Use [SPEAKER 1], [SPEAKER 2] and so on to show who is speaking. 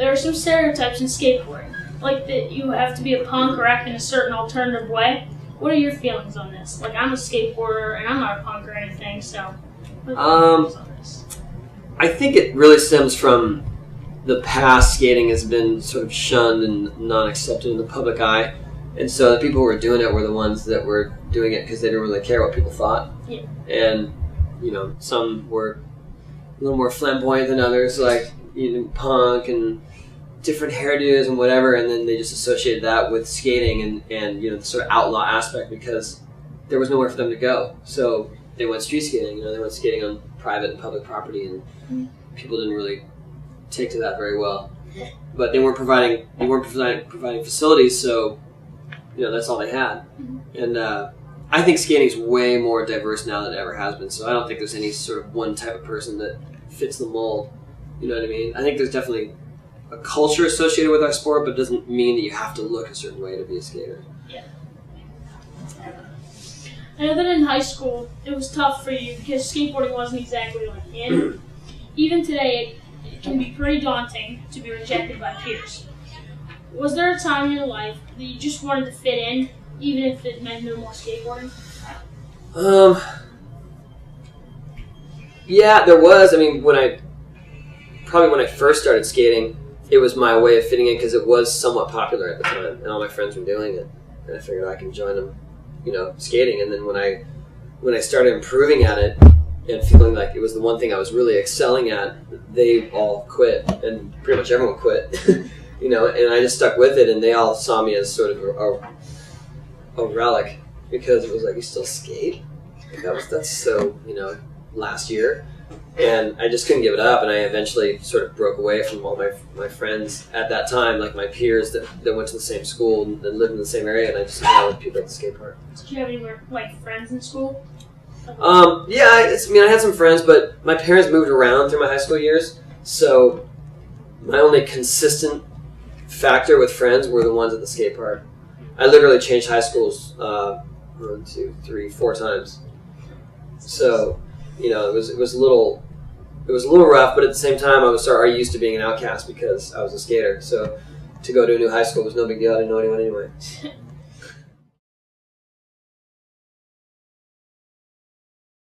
[SPEAKER 1] there are some stereotypes in skateboarding, like that you have to be a punk or act in a certain alternative way. What are your feelings on this? Like, I'm a skateboarder and I'm not a punk or anything, so what are your feelings on this?
[SPEAKER 2] I think it really stems from the past. Skating has been sort of shunned and not accepted in the public eye. And so the people who were doing it were the ones that were doing it because they didn't really care what people thought.
[SPEAKER 1] Yeah.
[SPEAKER 2] And, you know, some were a little more flamboyant than others, like, you know, punk and different hairdos and whatever, and then they just associated that with skating and you know, the sort of outlaw aspect because there was nowhere for them to go. So they went street skating, you know, they went skating on private and public property, and people didn't really take to that very well. But they weren't providing facilities, so, you know, that's all they had. And I think skating is way more diverse now than it ever has been, so I don't think there's any sort of one type of person that fits the mold. You know what I mean? I think there's definitely a culture associated with our sport, but it doesn't mean that you have to look a certain way to be a skater.
[SPEAKER 1] Yeah. I know that in high school it was tough for you because skateboarding wasn't exactly like in. Even today, it can be pretty daunting to be rejected by peers. Was there a time in your life that you just wanted to fit in, even if it meant no more skateboarding?
[SPEAKER 2] Yeah, there was. I mean, when I first started skating, it was my way of fitting in because it was somewhat popular at the time, and all my friends were doing it, and I figured I can join them, you know, skating. And then when I started improving at it and feeling like it was the one thing I was really excelling at, they all quit, and pretty much everyone quit, you know. And I just stuck with it, and they all saw me as sort of a relic because it was like, you still skate? That's so, you know, last year. And I just couldn't give it up, and I eventually sort of broke away from all my friends at that time, like my peers that went to the same school and lived in the same area, and I just hung out with people at the skate park.
[SPEAKER 1] Did you have any like friends in school?
[SPEAKER 2] Yeah, I had some friends, but my parents moved around through my high school years, so my only consistent factor with friends were the ones at the skate park. I literally changed high schools 1, 2, 3, 4 times. So, you know, it was a little rough, but at the same time, I was used to being an outcast because I was a skater. So to go to a new high school was no big deal. I didn't know anyone anyway.